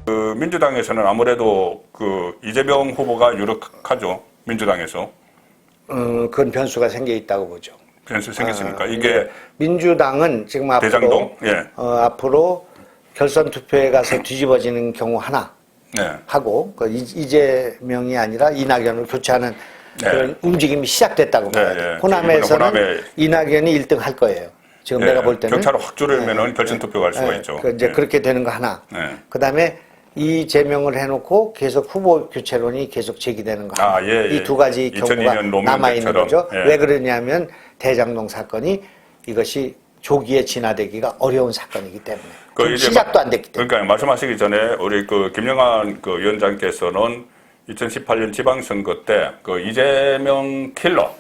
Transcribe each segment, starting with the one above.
민주당에서는 아무래도 그 이재명 후보가 유력하죠. 민주당에서. 그건 변수가 생겨 있다고 보죠. 변수 생겼습니까? 이게 민주당은 지금 앞으로 대장동? 예. 앞으로 결선 투표에 가서 뒤집어지는 경우 하나 네. 하고 이재명이 아니라 이낙연을 교체하는 네. 그런 움직임이 시작됐다고 봐요. 네, 네. 호남에서는 호남에 이낙연이 1등 할 거예요. 지금 내가 볼 때는 격차로 확 줄이면은 결선 투표 갈 수가 있죠. 이제 그렇게 되는 거 하나. 그다음에 이재명을 해놓고 계속 후보 교체론이 계속 제기되는 거 하나. 이 두 가지 경우가 남아있는 거죠. 왜 그러냐면 대장동 사건이 이것이 조기에 진화되기가 어려운 사건이기 때문에 시작도 안 됐기 때문에. 그러니까 말씀하시기 전에 우리 그 김영환 그 위원장께서는 2018년 지방선거 때 그 이재명 킬러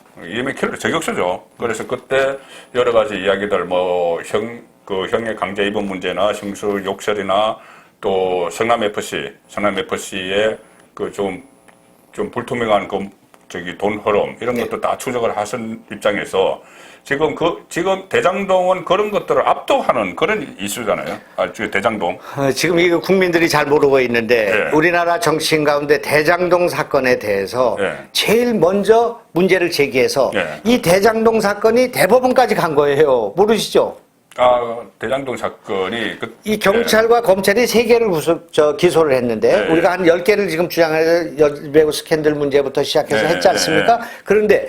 저격수죠. 그래서 그때 여러 가지 이야기들 뭐 형의 강제 입원 문제나 형수 욕설이나 또 성남 FC의 그 좀 불투명한 돈 흐름 이런 것도 다 추적을 하신 입장에서 지금 대장동은 그런 것들을 압도하는 그런 이슈잖아요. 대장동. 지금 이거 국민들이 잘 모르고 있는데 우리나라 정치인 가운데 대장동 사건에 대해서 제일 먼저 문제를 제기해서 이 대장동 사건이 대법원까지 간 거예요. 모르시죠? 대장동 사건이 이 경찰과 검찰이 3개를 기소를 했는데 우리가 한 10개를 지금 주장해서 배우 스캔들 문제부터 시작해서 했지 않습니까? 그런데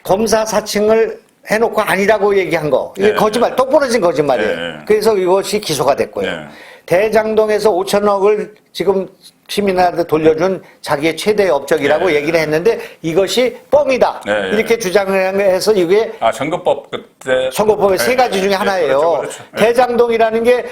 검사 사칭을 해놓고 아니라고 얘기한 거 이게 거짓말, 똑부러진 거짓말이에요. 그래서 이것이 기소가 됐고요. 대장동에서 5천억을 지금 시민한테 돌려준 자기의 최대 업적이라고 얘기를 했는데 이것이 뻥이다. 이렇게 주장을 해서 이게 선거법 그때 선거법의 3가지 중에 하나예요. 그렇죠. 대장동이라는 게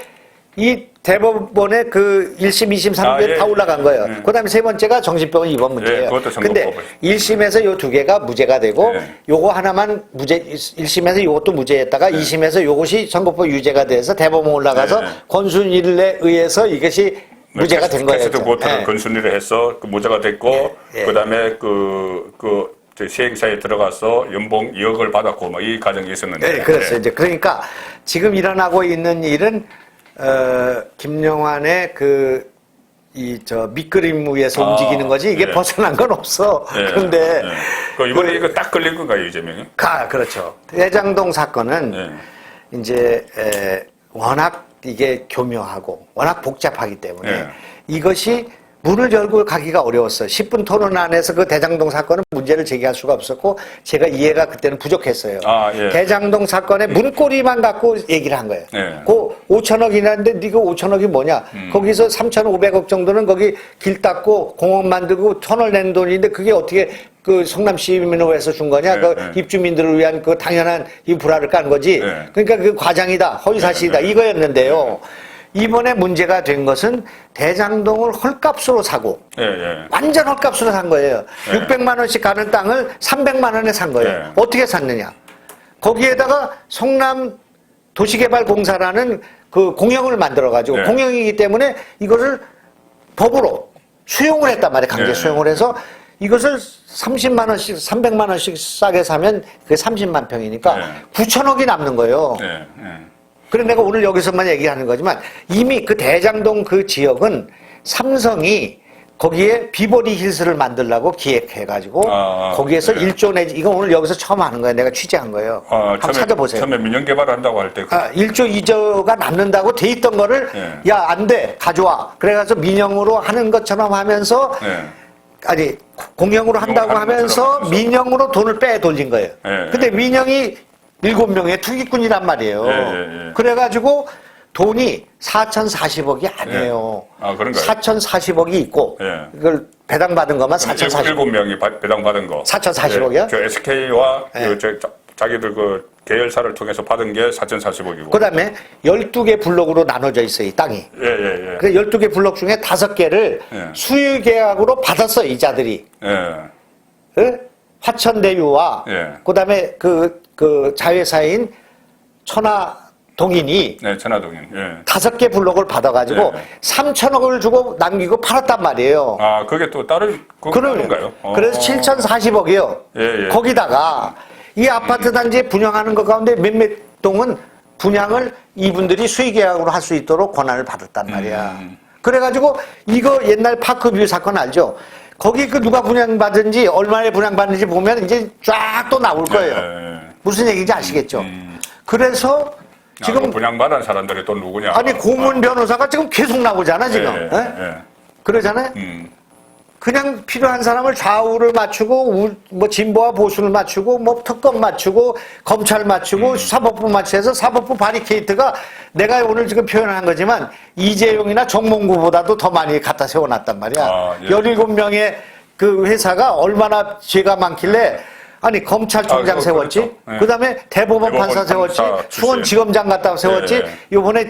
이 대법원의 그 1심, 2심, 3심에 다 올라간 거예요. 그 다음에 3번째가 정신병원 입원 문제예요. 근데 1심에서 요 2개가 무죄가 되고 요거 하나만 1심에서 요것도 무죄였다가 2심에서 요것이 선거법 유죄가 돼서 대법원 올라가서 권순일에 의해서 이것이 무죄가 된 거예요. 캐스트 보트를 권순일에 해서 무죄가 됐고 그 다음에 시행사에 들어가서 연봉 2억을 받았고 뭐 이 과정이 있었는데. 그렇죠. 이제 그러니까 지금 일어나고 있는 일은 김영환의 밑그림 위에서 움직이는 거지 이게 벗어난 건 없어. 그런데 이번에 이거 딱 걸린 건가요, 이재명이? 그렇죠. 대장동 사건은 이제 워낙 이게 교묘하고 워낙 복잡하기 때문에 이것이 문을 열고 가기가 어려웠어요. 10분 토론 안에서 그 대장동 사건은 문제를 제기할 수가 없었고 제가 이해가 그때는 부족했어요. 대장동 사건의 문고리만 갖고 얘기를 한 거예요. 그 5천억이라는데 네가 5천억이 뭐냐. 거기서 3,500억 정도는 거기 길 닦고 공원 만들고 터널 낸 돈인데 그게 어떻게 그 성남 시민회에서 준 거냐. 그 입주민들을 위한 그 당연한 인프라를 깐 거지. 그러니까 그 과장이다. 허위사실이다. 이거였는데요. 이번에 문제가 된 것은 대장동을 헐값으로 사고 완전 헐값으로 산 거예요. 600만 원씩 가는 땅을 300만 원에 산 거예요. 어떻게 샀느냐. 거기에다가 성남 도시개발공사라는 그 공영을 만들어가지고 공영이기 때문에 이것을 법으로 수용을 했단 말이에요. 강제 수용을 해서 이것을 30만 원씩 300만 원씩 싸게 사면 그게 30만 평이니까 9천억이 남는 거예요. 그래 내가 오늘 여기서만 얘기하는 거지만 이미 그 대장동 그 지역은 삼성이 거기에 비버리 힐스를 만들려고 기획해가지고 거기에서 1조 내지 이거 오늘 여기서 처음 하는 거예요. 내가 취재한 거예요. 한번 찾아보세요. 처음에 민영 개발한다고 할 때 1조 2조가 남는다고 돼 있던 거를 야, 안 돼. 가져와. 그래가지고 민영으로 하는 것처럼 하면서 아니 공영으로 한다고 하면서 민영으로 돈을 빼 돌린 거예요. 근데 민영이 7명의 투기꾼이란 말이에요. 그래가지고 돈이 4,040억이 아니에요. 그런가요? 4,040억이 있고 이걸 배당받은 것만 4,040억. 7명이 배당받은 거. 4,040억이요? 저 SK와 자기들 그 계열사를 통해서 받은 게 4,040억이고. 그 다음에 12개 블록으로 나눠져 있어요, 이 땅이. 그 12개 블록 중에 5개를 수유 계약으로 받았어요, 이자들이. 화천대유와 그 다음에 그 자회사인 천하동인이 천하동인 5개 블록을 받아가지고 3천억을 주고 남기고 팔았단 말이에요. 그게 또 다른 그런가요? 그래서 7,040억이요. 거기다가 이 아파트 단지에 분양하는 것 가운데 몇몇 동은 분양을 이분들이 수의 계약으로 할 수 있도록 권한을 받았단 말이야. 그래가지고 이거 옛날 파크뷰 사건 알죠? 거기 그 누가 분양받은지 얼마에 분양받는지 보면 이제 쫙 또 나올 거예요. 무슨 얘기인지 아시겠죠? 그래서 지금 그 분양받은 사람들이 또 누구냐? 아니 고문 변호사가 지금 계속 나오잖아 지금. 그러잖아요. 그냥 필요한 사람을 좌우를 맞추고 뭐 진보와 보수를 맞추고 뭐 특검 맞추고 검찰 맞추고 사법부 맞춰서 사법부 바리케이트가 내가 오늘 지금 표현한 거지만 이재용이나 정몽구보다도 더 많이 갖다 세워놨단 말이야. 17명의 그 회사가 얼마나 죄가 많길래 아니 검찰총장 세웠지, 그렇죠. 그다음에 대법원 판사 세웠지, 수원지검장 갖다가 세웠지, 요번에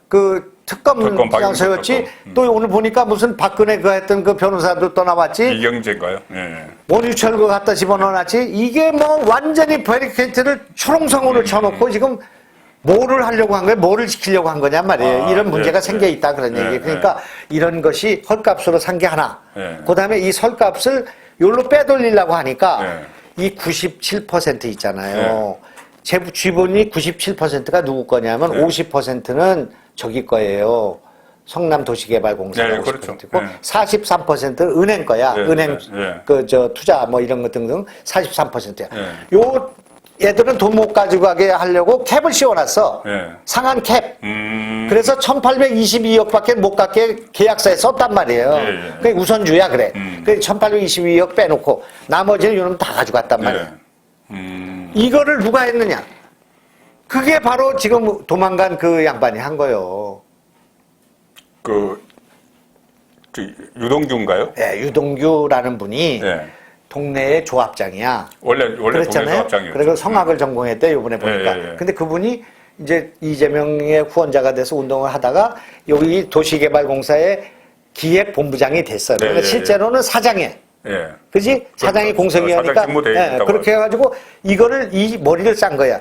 그 특검장 세웠지, 또 오늘 보니까 무슨 박근혜 그 했던 그 변호사도 또 나왔지, 이경재인가요? 원유철 그 갖다 집어넣어놨지. 이게 뭐 완전히 베리케이트를 초롱성으로 쳐놓고 지금 뭐를 하려고 한 거예요? 뭐를 지키려고 한 거냔 말이에요. 이런 문제가 생겨 있다 그런 얘기. 그러니까 이런 것이 헐값으로 산 게 하나. 그다음에 이 설값을 요로 빼돌리려고 하니까 이 97% 있잖아요. 지분이 97%가 누구 거냐면 50%는 저기 거예요. 성남도시개발공사가 50%고 43%는 은행 거야. 은행 투자 뭐 이런 것 등등 43%야. 요 얘들은 돈 못 가지고 가게 하려고 캡을 씌워놨어. 상한 캡. 그래서 1822억밖에 못 갖게 계약서에 썼단 말이에요. 그게 우선주야 그래. 그래서 1822억 빼놓고 나머지는 요놈 다 가져갔단 말이야. 이거를 누가 했느냐? 그게 바로 지금 도망간 그 양반이 한 거예요. 그 유동규인가요? 네, 유동규라는 분이 동네의 조합장이야. 원래 동네 조합장이었죠. 그리고 성악을 전공했대 요번에 보니까. 근데 그분이 이제 이재명의 후원자가 돼서 운동을 하다가 여기 도시개발공사의 기획본부장이 됐어요. 그러니까 실제로는 사장이에요. 그지? 사장이 공석이니까. 그렇게 해가지고 이거를 이 머리를 싼 거야.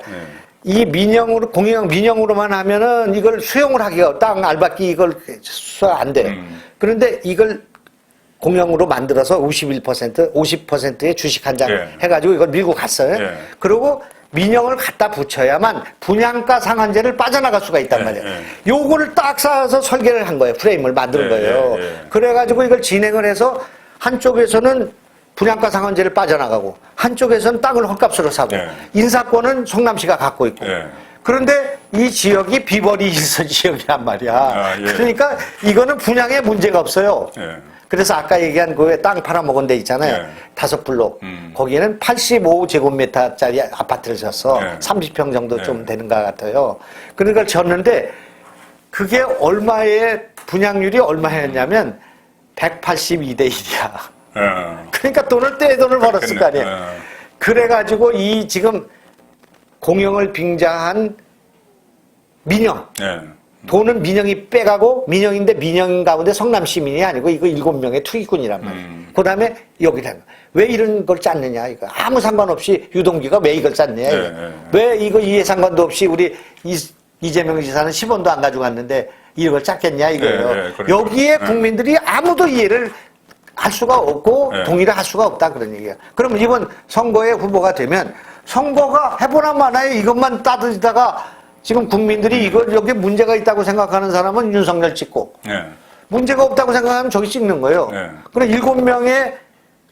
이 민영으로 민영으로만 하면은 이걸 수용을 하기가 땅 알박기 이걸 안 돼. 그런데 이걸 공영으로 만들어서 50%의 주식 한 장 해가지고 이걸 밀고 갔어요. 그리고 민영을 갖다 붙여야만 분양가 상한제를 빠져나갈 수가 있단 말이에요. 요거를 딱 쌓아서 설계를 한 거예요. 프레임을 만든 거예요. 그래가지고 이걸 진행을 해서 한쪽에서는 분양가 상한제를 빠져나가고 한쪽에서는 땅을 헐값으로 사고 인사권은 성남시가 갖고 있고 그런데 이 지역이 비버리 힐스 지역이란 말이야. 그러니까 이거는 분양에 문제가 없어요. 그래서 아까 얘기한 그 땅 팔아먹은 데 있잖아요. 5블록. 거기에는 85제곱미터짜리 아파트를 졌어. 30평 정도 좀 되는 것 같아요. 그러니까 졌는데 그게 얼마의 분양률이 얼마였냐면 182대 1이야. 그러니까 돈을 벌었을 거 아니에요. 그래가지고 이 지금 공영을 빙자한 민영. 돈은 민영이 빼가고 민영인데 민영 가운데 성남 시민이 아니고 이거 7명의 투기꾼이란 말이에요. 그 다음에 여기다. 왜 이런 걸 짰느냐 이거. 아무 상관없이 유동규가 왜 이걸 짰느냐 이거. 왜 이거 이해 상관도 없이 우리 이재명 지사는 10원도 안 가져갔는데 이걸 짰겠냐 이거예요. 여기에 국민들이 아무도 이해를 할 수가 없고 동의를 할 수가 없다 그런 얘기야. 그럼 이번 선거에 후보가 되면 선거가 해보나 마나에 이것만 따지다가 지금 국민들이 이걸 여기 문제가 있다고 생각하는 사람은 윤석열 찍고 문제가 없다고 생각하면 저기 찍는 거예요. 그럼 7명의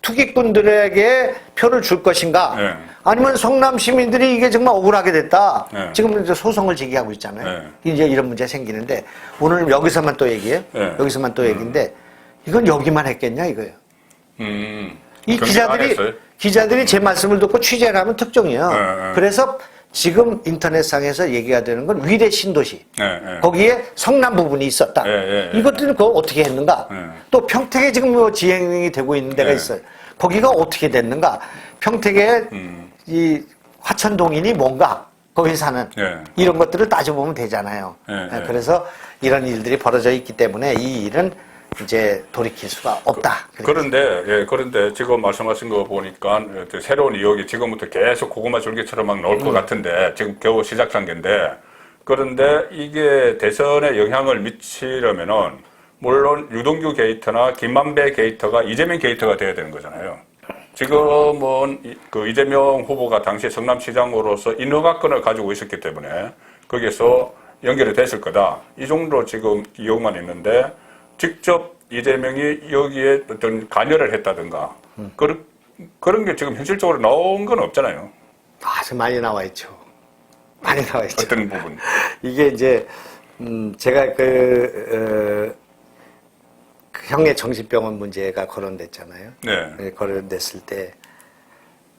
투기꾼들에게 표를 줄 것인가 아니면 성남 시민들이 이게 정말 억울하게 됐다. 지금 이제 소송을 제기하고 있잖아요. 이제 이런 문제 생기는데 오늘 여기서만 또 얘기해요. 여기서만 또 얘기인데 이건 여기만 했겠냐 이거예요. 이 기자들이 제 말씀을 듣고 취재를 하면 특종이에요. 그래서 지금 인터넷상에서 얘기가 되는 건 위례 신도시. 거기에 성남 부분이 있었다. 이것들은 그걸 어떻게 했는가? 또 평택에 지금 뭐 지행이 되고 있는 데가 있어요. 거기가 어떻게 됐는가? 평택에 이 화천동인이 뭔가? 거기 사는 이런 것들을 따져보면 되잖아요. 그래서 이런 일들이 벌어져 있기 때문에 이 일은 이제 돌이킬 수가 없다. 그런데 지금 말씀하신 거 보니까 새로운 의혹이 지금부터 계속 고구마 줄기처럼 막 나올 것 같은데 지금 겨우 시작 단계인데 그런데 이게 대선에 영향을 미치려면은 물론 유동규 게이트나 김만배 게이트가 이재명 게이트가 돼야 되는 거잖아요. 지금은 그 이재명 후보가 당시 성남시장으로서 인허가권을 가지고 있었기 때문에 거기에서 연결이 됐을 거다. 이 정도 지금 의혹만 있는데 직접 이재명이 여기에 어떤 관여를 했다든가 그런 게 지금 현실적으로 나온 건 없잖아요. 아주 많이 나와 있죠. 많이 나와 있죠. 어떤 부분? 이게 이제 제가 그 형의 정신병원 문제가 거론됐잖아요. 네. 거론됐을 때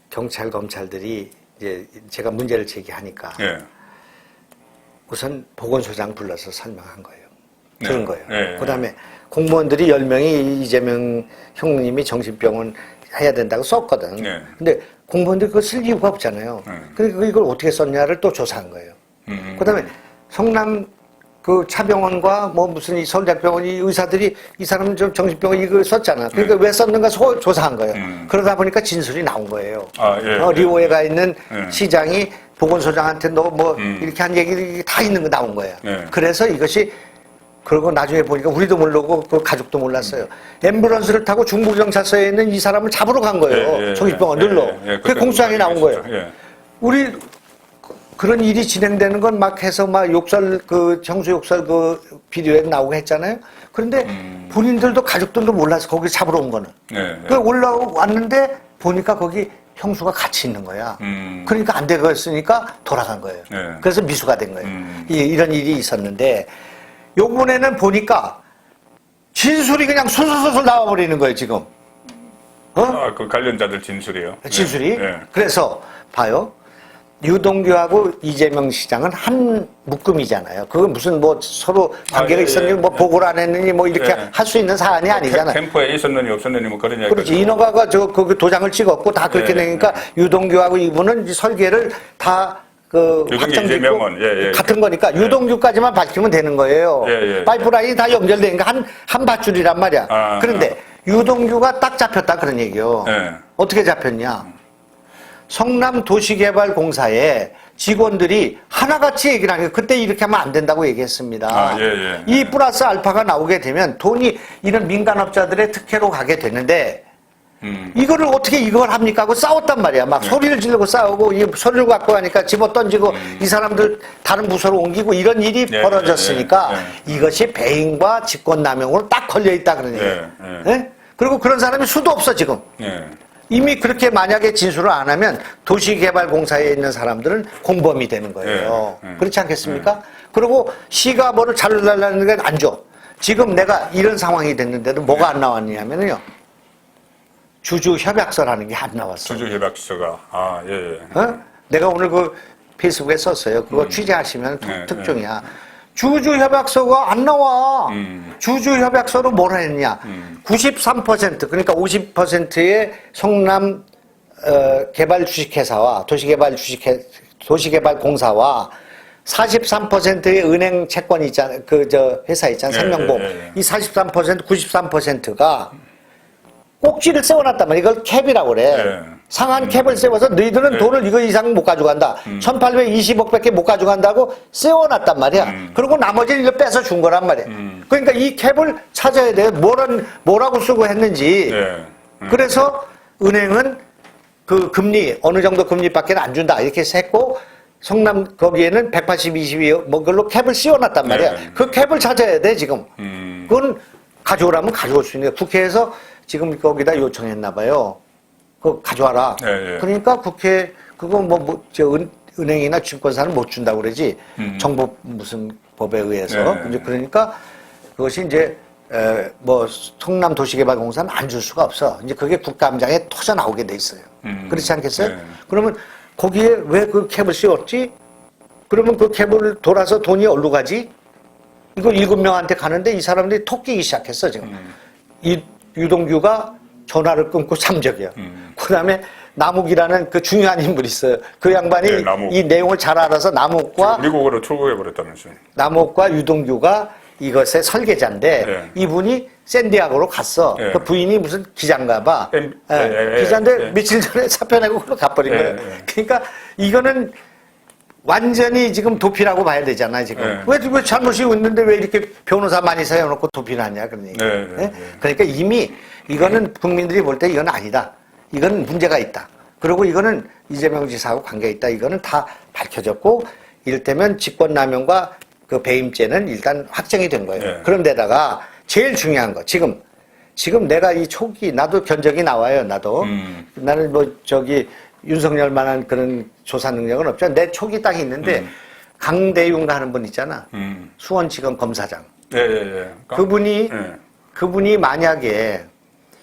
경찰 검찰들이 이제 제가 문제를 제기하니까 네. 우선 보건소장 불러서 설명한 거예요. 네. 들은 거예요. 네. 그다음에 공무원들이 10명이 이재명 형님이 정신병원 해야 된다고 썼거든. 네. 근데 공무원들이 그걸 쓸 이유가 없잖아요. 그러니까 이걸 어떻게 썼냐를 또 조사한 거예요. 그다음에 성남 그 차병원과 뭐 무슨 이 서울대병원 이 의사들이 이 사람은 좀 정신병원 이거 썼잖아. 그러니까 왜 썼는가 조사한 거예요. 그러다 보니까 진술이 나온 거예요. 아, 예. 리오에 가 있는 예. 시장이 보건소장한테 너 뭐 이렇게 한 얘기들이 다 있는 거 나온 거예요. 예. 그래서 이것이 그러고 나중에 보니까 우리도 모르고 그 가족도 몰랐어요. 앰뷸런스를 타고 중부경찰서에 있는 이 사람을 잡으러 간 거예요. 예, 정신병원 예, 늘러. 예, 그게 공수장에 나온 거예요. 예. 우리 그런 일이 진행되는 건 막 해서 막 욕설 그 정수 욕설 그 비디오에 나오고 했잖아요. 그런데 본인들도 가족들도 몰라서 거기 잡으러 온 거는. 예, 예. 그 올라왔는데 보니까 거기 형수가 같이 있는 거야. 그러니까 안 되겠으니까 돌아간 거예요. 예. 그래서 미수가 된 거예요. 이런 일이 있었는데 요번에는 보니까 진술이 그냥 술술술 나와버리는 거예요, 지금. 아, 그 관련자들 진술이요. 진술이. 네. 그래서 봐요. 유동규하고 이재명 시장은 한 묶음이잖아요. 그건 무슨 뭐 서로 관계가 예, 있었느니 예, 뭐 보고를 안 했느니 뭐 이렇게 예. 할 수 있는 사안이 아니잖아요. 캠프에 있었느니 없었느니 뭐 그런 얘기. 그렇지. 인허가가 그 도장을 찍었고 다 그렇게 예, 되니까 유동규하고 이분은 이 설계를 다 그 유동규, 확정짓고 이재명은, 예, 예. 같은 거니까 유동규까지만 밝히면 되는 거예요. 예, 예. 파이프라인이 다 연결되니까 한 밧줄이란 말이야. 아, 그런데 유동규가 딱 잡혔다 그런 얘기요. 예. 어떻게 잡혔냐? 성남도시개발공사에 직원들이 하나같이 얘기를 하니까 그때 이렇게 하면 안 된다고 얘기했습니다. 아, 예, 예. 이 플러스 알파가 나오게 되면 돈이 이런 민간업자들의 특혜로 가게 되는데 이거를 어떻게 이걸 합니까 하고 싸웠단 말이야. 막 소리를 지르고 싸우고 이 소리를 갖고 가니까 집어 던지고 이 사람들 다른 부서로 옮기고 이런 일이 예, 벌어졌으니까 예, 이것이 배임과 직권남용으로 딱 걸려있다 그런 얘기예요. 예. 예? 그리고 그런 사람이 수도 없어 지금. 예. 이미 그렇게 만약에 진술을 안 하면 도시개발공사에 있는 사람들은 공범이 되는 거예요. 예, 예. 그렇지 않겠습니까? 그리고 시가 뭐를 잘라달라는 게 안 줘. 지금 내가 이런 상황이 됐는데도 뭐가 안 나왔냐면요. 주주협약서라는 게 안 나왔어. 주주협약서가. 아, 예, 예. 어? 내가 오늘 그 페이스북에 썼어요. 그거 취재하시면 네, 특종이야. 주주협약서가 안 나와. 주주협약서로 뭐라 했냐. 93% 그러니까 50%의 성남 개발 주식회사와 도시개발공사와 43%의 은행 채권이 있잖아. 회사 있잖아. 생명보험. 이 43%, 93%가 꼭지를 세워놨단 말이야. 이걸 캡이라고 그래. 상한 캡을 세워서 너희들은 돈을 이거 이상 못 가져간다. 1820억밖에 못 가져간다고 세워놨단 말이야. 그리고 나머지는 이걸 뺏어 준 거란 말이야. 그러니까 이 캡을 찾아야 돼. 뭐라고 쓰고 했는지. 그래서 은행은 그 금리, 어느 정도 금리밖에 안 준다. 이렇게 했고, 성남 거기에는 180, 22억 뭐 그걸로 캡을 씌워놨단 말이야. 그 캡을 찾아야 돼, 지금. 그건 가져오라면 가져올 수 있는 거야. 국회에서 지금 거기다 요청했나 봐요. 그거 가져와라. 예, 예. 그러니까 국회 그거 은행이나 증권사는 못 준다고 그러지. 정부 무슨 법에 의해서. 예, 예. 이제 그러니까 그것이 이제 성남도시개발공사는 안 줄 수가 없어. 이제 그게 국감장에 터져 나오게 돼 있어요. 그렇지 않겠어요? 예. 그러면 거기에 왜 그 캡을 씌웠지? 그러면 그 캡을 돌아서 돈이 어디로 가지? 이거 7명한테 가는데 이 사람들이 톡 끼기 시작했어 지금. 이 유동규가 전화를 끊고 잠적이야. 그 다음에 남욱이라는 그 중요한 인물이 있어요. 그 양반이 네, 남욱. 이 내용을 잘 알아서 남욱과 미국으로 출국해버렸다면서요. 남욱과 유동규가 이것의 설계자인데 네. 이분이 샌디아고로 갔어. 네. 그 부인이 무슨 기자인가 봐. 예, 기자인데 예. 며칠 전에 사표 내고 그걸로 가버린 예, 거예요. 예. 그러니까 이거는 완전히 지금 도피라고 봐야 되잖아요, 지금. 네. 왜 잘못이 있는데 왜 이렇게 변호사 많이 세워놓고 도피를 하냐, 그런 얘기. 네, 네, 네. 그러니까 이미 이거는 국민들이 볼 때 이건 아니다. 이건 문제가 있다. 그리고 이거는 이재명 지사하고 관계가 있다. 이거는 다 밝혀졌고, 이를테면 직권남용과 그 배임죄는 일단 확정이 된 거예요. 네. 그런데다가 제일 중요한 거 지금 내가 이 초기 나도 견적이 나와요. 나도 나는 뭐 저기 윤석열만한 그런 조사 능력은 없죠. 내 촉이 딱 있는데 강대윤가 하는 분 있잖아. 수원지검 검사장. 그분이 그분이 만약에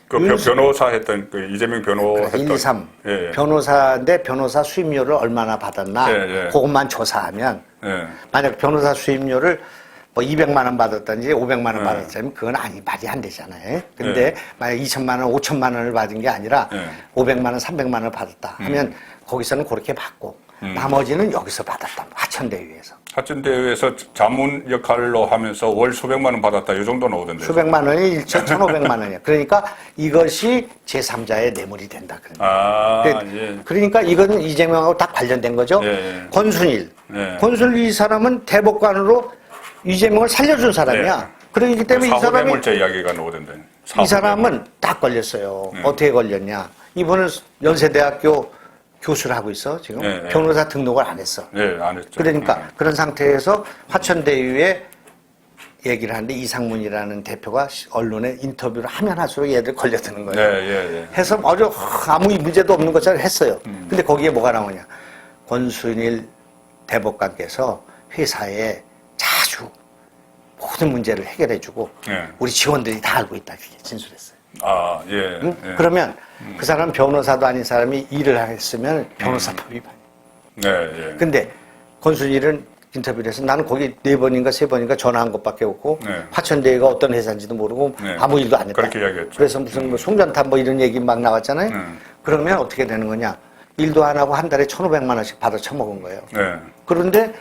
변호사 했던 그 이재명 변호사 했던 1, 2, 3 변호사인데 변호사 수임료를 얼마나 받았나 그것만 조사하면 만약 변호사 수임료를 뭐 200만 원 받았든지 500만 원 받았다면 그건 말이 안 되잖아요. 근데 만약 2천만 원, 5천만 원을 받은 게 아니라 500만 원, 300만 원을 받았다 하면 거기서는 그렇게 받고 나머지는 여기서 받았다. 화천대유에서. 화천대유에서 자문 역할로 하면서 월 수백만 원 받았다. 이 정도 나오던데. 수백만 원이 1,500만 원이야. 그러니까 이것이 제3자의 뇌물이 된다. 그러니까 이거는 이재명하고 딱 관련된 거죠. 권순일. 권순일 이 사람은 대법관으로 이재명을 살려준 사람이야. 그러기 때문에 이 사람이 뇌물죄 이야기가 나오던데. 이 사람은 딱 걸렸어요. 어떻게 걸렸냐? 이분은 연세대학교 교수를 하고 있어 지금 변호사 등록을 안 했어. 안 했죠. 그러니까 그런 상태에서 화천대유에 얘기를 하는데 이상문이라는 대표가 언론에 인터뷰를 하면 할수록 얘들 걸려드는 거예요. 해서 아무 문제도 없는 것처럼 했어요. 근데 거기에 뭐가 나오냐? 권순일 대법관께서 회사에 자주 모든 문제를 해결해주고 우리 직원들이 다 알고 있다 이렇게 진술했어요. 그러면 그 사람 변호사도 아닌 사람이 일을 했으면 변호사법 위반. 근데 권순일은 인터뷰를 해서 나는 거기 4번인가 3번인가 전화한 것밖에 없고 화천대유가 어떤 회사인지도 모르고 아무 일도 안 했다. 그렇게 이야기했죠. 그래서 무슨 뭐 송전탑 뭐 이런 얘기 막 나왔잖아요. 그러면 어떻게 되는 거냐? 일도 안 하고 한 달에 1,500만 원씩 받아 처먹은 거예요. 그런데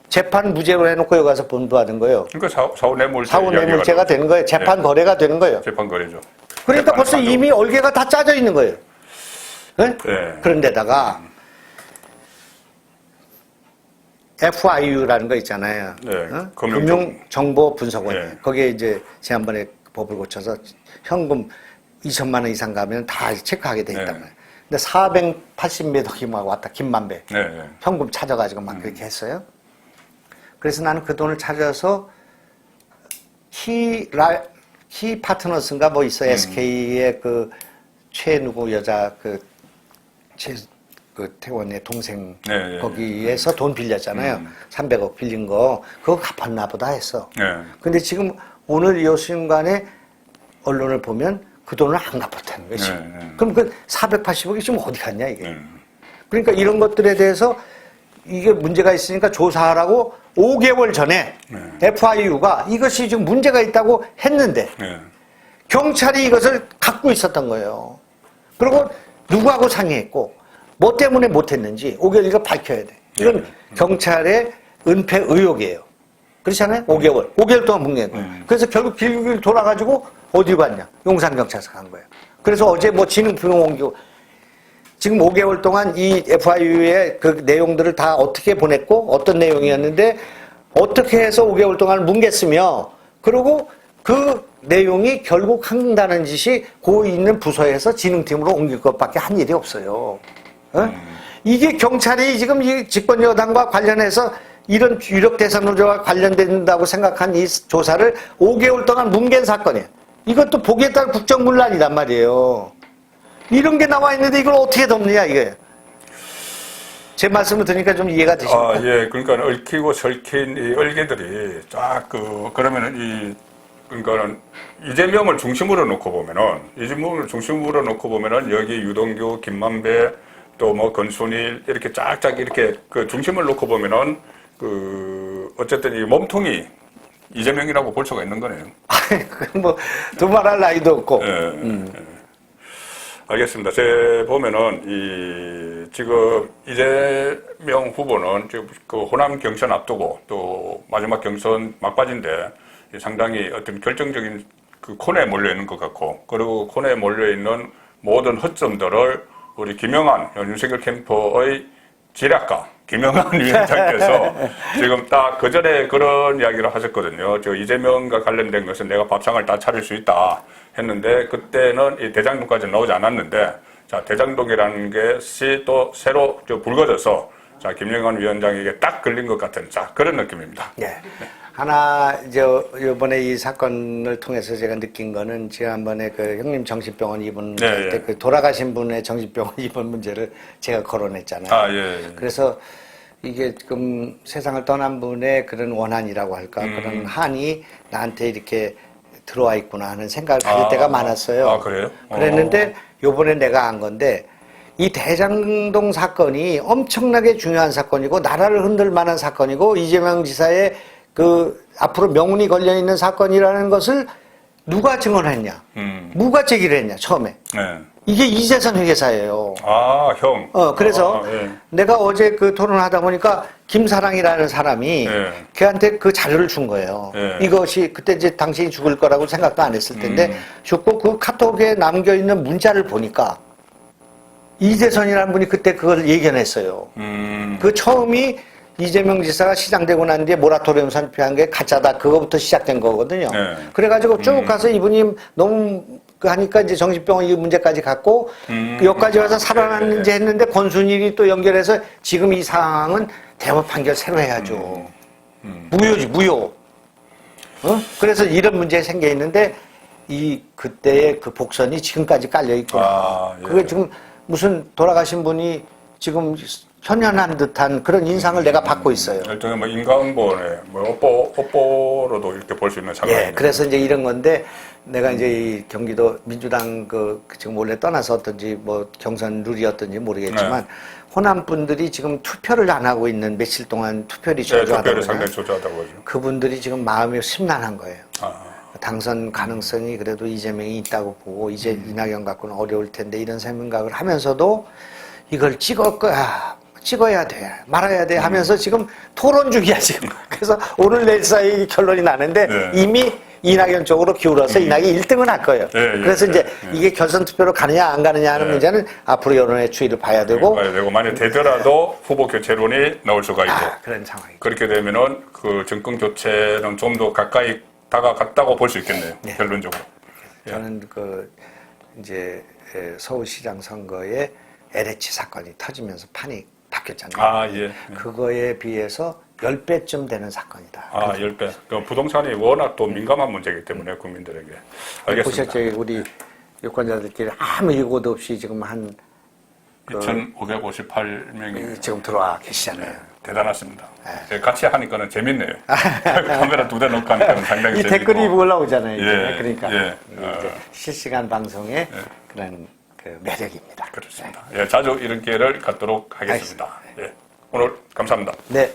재판 무죄로 해놓고 여기 가서 본부하는 거예요. 그러니까 사후뇌물죄 사후뇌물죄가 되는 거예요. 재판 거래가 되는 거예요. 재판 거래죠. 그러니까 벌써 이미 얼개가 다 짜져 있는 거예요. 그런데다가 FIU라는 거 있잖아요. 금융정보분석원. 거기에 이제 지난번에 법을 고쳐서 현금 2천만 원 이상 가면 다 체크하게 돼 있단 말이에요. 근데 480몇 억이 막 왔다. 김만배. 현금 찾아가지고 막 그렇게 했어요. 그래서 나는 그 돈을 찾아서 키 파트너스인가 뭐 있어. SK의 그 최누구 여자 그 태원의 동생 거기에서 돈 빌렸잖아요. 300억 빌린 거 그거 갚았나 보다 했어. 근데 지금 오늘 이 순간에 언론을 보면 그 돈을 안 갚았다는 거지. 그럼 그 480억이 지금 어디 갔냐 이게. 그러니까 이런 것들에 대해서 이게 문제가 있으니까 조사하라고 5개월 전에 FIU가 이것이 지금 문제가 있다고 했는데 경찰이 이것을 갖고 있었던 거예요. 그리고 누구하고 상의했고 뭐 때문에 못했는지 5개월 이거 밝혀야 돼. 이건 경찰의 은폐 의혹이에요. 그렇잖아요? 5개월 동안 묵는 거예요. 그래서 결국 길길 돌아가지고 어디 갔냐? 용산경찰서 간 거예요. 그래서 어제 뭐 진흥부용 옮기고 지금 5개월 동안 이 FIU의 그 내용들을 다 어떻게 보냈고 어떤 내용이었는데 어떻게 해서 5개월 동안 뭉갰으며 그리고 그 내용이 결국 한다는 짓이 그 있는 부서에서 진흥팀으로 옮길 것밖에 한 일이 없어요. 이게 경찰이 지금 이 집권여당과 관련해서 이런 유력 대선 후보와 관련된다고 생각한 이 조사를 5개월 동안 뭉갠 사건이에요. 이것도 보기에 따른 국정문란이란 말이에요. 이런 게 나와 있는데 이걸 어떻게 덮느냐 이게. 제 말씀을 들으니까 좀 이해가 되십니까? 그러니까 얽히고 설킨 이 얼개들이 쫙 그러니까는 이재명을 중심으로 놓고 보면은 여기 유동규, 김만배 또 뭐 권순일 이렇게 쫙쫙 이렇게 그 중심을 놓고 보면은 어쨌든 이 몸통이 이재명이라고 볼 수가 있는 거네요. 뭐 두말할 나이도 없고. 알겠습니다. 제 보면은 지금 이재명 후보는 지금 그 호남 경선 앞두고 또 마지막 경선 막바지인데 상당히 어떤 결정적인 그 코너에 몰려 있는 것 같고 그리고 코너에 몰려 있는 모든 허점들을 우리 김영한 윤석열 캠프의 지략가 김영한 위원장께서 지금 딱 그 전에 그런 이야기를 하셨거든요. 저 이재명과 관련된 것은 내가 밥상을 다 차릴 수 있다 했는데 그때는 이 대장동까지 나오지 않았는데 자 대장동이라는 것이 또 새로 불거져서 자 김영한 위원장에게 딱 걸린 것 같은 자 그런 느낌입니다. 하나 이제 이번에 이 사건을 통해서 제가 느낀 거는 지난번에 그 형님 정신병원 입원 네, 때 예. 그 돌아가신 분의 정신병원 입원 문제를 제가 거론했잖아요. 아, 예. 그래서 이게 지금 세상을 떠난 분의 그런 원한이라고 할까 그런 한이 나한테 이렇게 들어와 있구나 하는 생각을 가질 때가 많았어요. 아, 그래요? 그랬는데 요번에 내가 한 건데 이 대장동 사건이 엄청나게 중요한 사건이고 나라를 흔들 만한 사건이고 이재명 지사의 그 앞으로 명운이 걸려 있는 사건이라는 것을 누가 증언했냐? 누가 제기를 했냐? 처음에. 네. 이게 이재선 회계사예요. 아, 형. 그래서 아, 예. 내가 어제 그 토론을 하다 보니까 김사랑이라는 사람이 예. 걔한테 그 자료를 준 거예요. 예. 이것이 그때 이제 당신이 죽을 거라고 생각도 안 했을 텐데 죽고 그 카톡에 남겨 있는 문자를 보니까 이재선이라는 분이 그때 그걸 예견했어요. 그 처음이 이재명 지사가 시장되고 난 뒤에 모라토리엄 선포한 게 가짜다. 그거부터 시작된 거거든요. 네. 그래가지고 쭉 가서 이분이 너무 그 하니까 이제 정신병원 이 문제까지 갔고 여기까지 와서 살아났는지 했는데 권순일이 또 연결해서 지금 이 상황은 대법 판결 새로 해야죠. 무효지, 무효. 그래서 이런 문제가 생겨 있는데 이 그때의 그 복선이 지금까지 깔려 있구나. 아, 예. 그게 지금 무슨 돌아가신 분이 지금 현연한 듯한 그런 인상을 내가 받고 있어요. 일종의 뭐 인간본의 뭐 업보로도 이렇게 볼 수 있는 상황입니다. 예, 그래서 이제 이런 건데 내가 이제 이 경기도 민주당 그 지금 원래 떠나서 어떤지 뭐 경선 룰이었던지 모르겠지만 호남 분들이 지금 투표를 안 하고 있는 며칠 동안 투표율이 네, 저조하다 투표를 보면 상당히 조조하다고 하죠. 그분들이 지금 마음이 심란한 거예요. 아, 당선 가능성이 그래도 이재명이 있다고 보고 이제 이낙연 갖고는 어려울 텐데 이런 생각을 하면서도 이걸 찍어야 돼 말아야 돼 하면서 지금 토론 중이야 지금. 그래서 오늘 내일 사이 결론이 나는데 네. 이미 이낙연 쪽으로 기울어서 이낙연이 1등은 할 거예요. 네, 그래서 네, 이제 네. 이게 결선 투표로 가느냐 안 가느냐 하는 문제는 앞으로 여론의 추이를 봐야 되고 만약 되더라도 후보 교체론이 나올 수가 있고 그런 상황이. 그렇게 되면은 그 정권 교체는 좀 더 가까이 다가갔다고 볼 수 있겠네요. 네. 결론적으로. 저는 그 이제 서울시장 선거에 LH 사건이 터지면서 판이 바뀌었잖아요. 아, 예. 그거에 비해서 10배쯤 되는 사건이다. 아, 10배. 그 부동산이 워낙 또 민감한 문제이기 때문에 국민들에게. 알겠습니다. 보셨죠? 우리 유권자들끼리 아무 예고도 없이 지금 한 2,558명이 지금 들어와 계시잖아요. 대단하십니다. 같이 하니까는 재밌네요. 카메라 2대 놓고 하니까는 상당히 이 재밌고. 댓글이 올라오잖아요. 이제. 예, 그러니까 예. 이제 실시간 방송의 그런 그 매력입니다. 그렇습니다. 예, 자주 이런 기회를 갖도록 하겠습니다. 예, 오늘 감사합니다. 네.